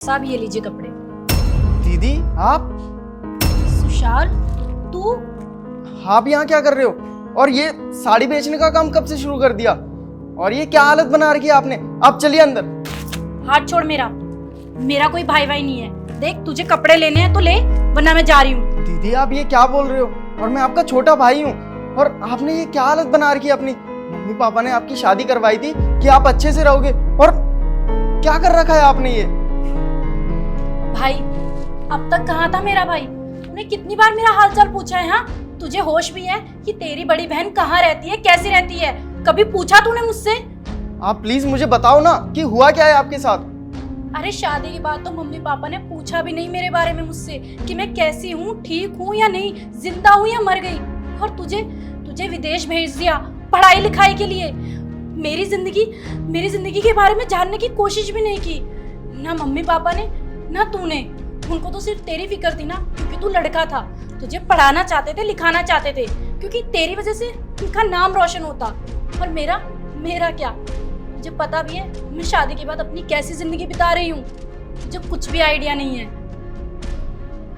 साहब ये लीजिए कपड़े। दीदी आप सुशाल तू? आप यहाँ क्या कर रहे हो? और ये साड़ी बेचने का काम कब से शुरू कर दिया? और ये क्या हालत बना रखी है आपने? आप चलिए अंदर। हाथ छोड़ मेरा कोई भाई भाई नहीं है। देख तुझे कपड़े लेने हैं तो ले, वरना मैं जा रही हूँ। दीदी आप ये क्या बोल रहे हो? और मैं आपका छोटा भाई हूँ। और आपने ये क्या हालत बना रखी है अपनी? मम्मी पापा ने आपकी शादी करवाई थी कि आप अच्छे से रहोगे, और क्या कर रखा है आपने ये? भाई अब तक कहाँ था मेरा भाई? तूने कितनी बार मेरा हालचाल पूछा है? हाँ, तुझे होश भी है कि तेरी बड़ी बहन कहाँ रहती है, कैसे रहती है? कभी पूछा तूने मुझसे? आप प्लीज मुझे बताओ ना कि हुआ क्या है आपके साथ? अरे शादी के बाद तो मम्मी पापा ने पूछा भी नहीं मेरे बारे में मुझसे कि मैं कैसी हूँ, ठीक हूँ या नहीं, जिंदा हूँ या मर गई। और तुझे विदेश भेज दिया पढ़ाई लिखाई के लिए। मेरी जिंदगी के बारे में जानने की कोशिश भी नहीं की। ना मम्मी पापा ने ना तूने। उनको तो सिर्फ तेरी फिक्र थी ना, क्योंकि तू लड़का था। तुझे पढ़ाना चाहते थे, लिखाना चाहते थे, क्योंकि तेरी वजह से उनका नाम रोशन होता। और मेरा क्या? मुझे पता भी है मैं शादी के बाद अपनी कैसी जिंदगी बिता रही हूँ। मुझे कुछ भी आइडिया नहीं है।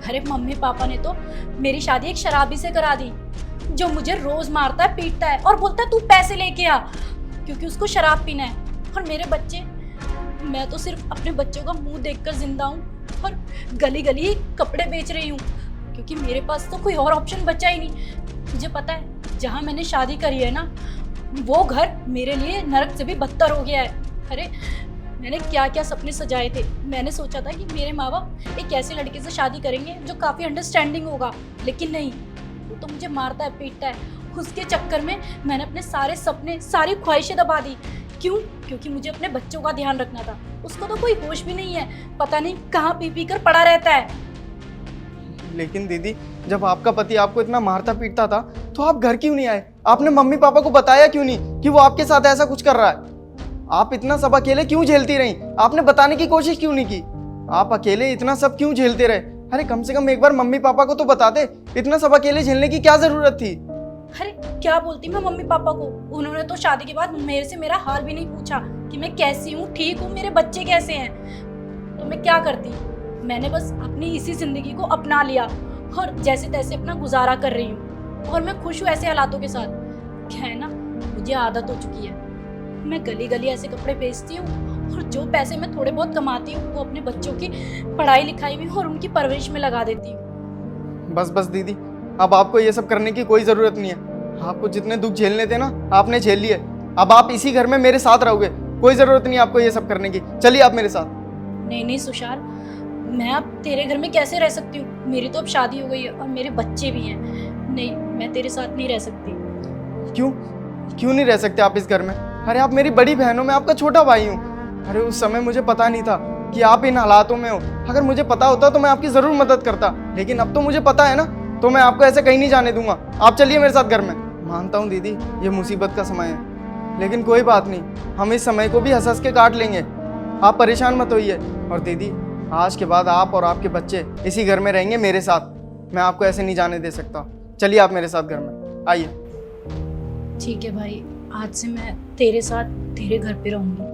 अरे मम्मी पापा ने तो मेरी शादी एक शराबी से करा दी, जो मुझे रोज मारता है, पीटता है और बोलता है तू पैसे लेके आ, क्योंकि उसको शराब पीना है। और मेरे बच्चे, मैं तो सिर्फ अपने बच्चों का मुंह देखकर जिंदा हूँ और गली गली कपड़े बेच रही हूँ, क्योंकि मेरे पास तो कोई और ऑप्शन बचा ही नहीं। तुझे पता है जहाँ मैंने शादी करी है ना, वो घर मेरे लिए नरक से भी बदतर हो गया है। अरे मैंने क्या क्या सपने सजाए थे। मैंने सोचा था कि मेरे माँ बाप एक ऐसे लड़के से शादी करेंगे जो काफ़ी अंडरस्टैंडिंग होगा, लेकिन नहीं, वो तो मुझे मारता है, पीटता है। उसके चक्कर में मैंने अपने सारे सपने, सारी ख्वाहिशें दबा दी। क्यों? क्योंकि मुझे अपने बच्चों का ध्यान रखना था। उसको तो कोई होश भी नहीं है, पता नहीं कहाँ पी पी कर पड़ा रहता है। लेकिन दीदी जब आपका पति आपको इतना मारता पीटता था तो आप घर क्यों नहीं आए? आपने मम्मी पापा को बताया क्यों नहीं कि वो आपके साथ ऐसा कुछ कर रहा है? आप इतना सब अकेले क्यों झेलती रही? आपने बताने की कोशिश क्यों नहीं की? आप अकेले इतना सब क्यों झेलते रहे? अरे कम से कम एक बार मम्मी पापा को तो बताते। इतना सब अकेले झेलने की क्या जरूरत थी? अरे क्या बोलती मैं मम्मी पापा को? उन्होंने तो शादी के बाद मेरे से मेरा हाल भी नहीं पूछा कि मैं कैसी हूँ, ठीक हूँ, मेरे बच्चे कैसे हैं। तो मैं क्या करती? मैंने बस अपनी इसी जिंदगी को अपना लिया और जैसे तैसे अपना गुजारा कर रही हूँ, और मैं खुश हूँ ऐसे हालातों के साथ। क्या है ना, मुझे आदत हो चुकी है। मैं गली गली ऐसे कपड़े बेचती हूँ और जो पैसे मैं थोड़े बहुत कमाती हूँ वो अपने बच्चों की पढ़ाई लिखाई में और उनकी परवरिश में लगा देती हूँ। बस दीदी, अब आपको ये सब करने की कोई जरूरत नहीं है। आपको जितने दुख झेलने थे ना, आपने झेल लिए। अब आप इसी घर में मेरे साथ रहोगे। कोई जरूरत नहीं आपको ये सब करने की। चलिए आप मेरे साथ। नहीं सुशाल, मैं अब तेरे घर में कैसे रह सकती हूँ? मेरी तो अब शादी हो गई है और मेरे बच्चे भी हैं। नहीं, मैं तेरे साथ नहीं रह सकती। क्यों नहीं रह सकते आप इस घर में? अरे आप मेरी बड़ी बहन हो, मैं आपका छोटा भाई हूँ। अरे उस समय मुझे पता नहीं था कि आप इन हालातों में हो। अगर मुझे पता होता तो मैं आपकी जरूर मदद करता, लेकिन अब तो मुझे पता है ना, तो मैं आपको ऐसे कहीं नहीं जाने दूंगा। आप चलिए मेरे साथ घर में। मानता हूँ दीदी ये मुसीबत का समय है, लेकिन कोई बात नहीं, हम इस समय को भी हंस हंस के काट लेंगे। आप परेशान मत होइए। और दीदी आज के बाद आप और आपके बच्चे इसी घर में रहेंगे मेरे साथ। मैं आपको ऐसे नहीं जाने दे सकता। चलिए आप मेरे साथ घर में आइए। ठीक है भाई, आज से मैं तेरे साथ तेरे घर पे रहूंगी।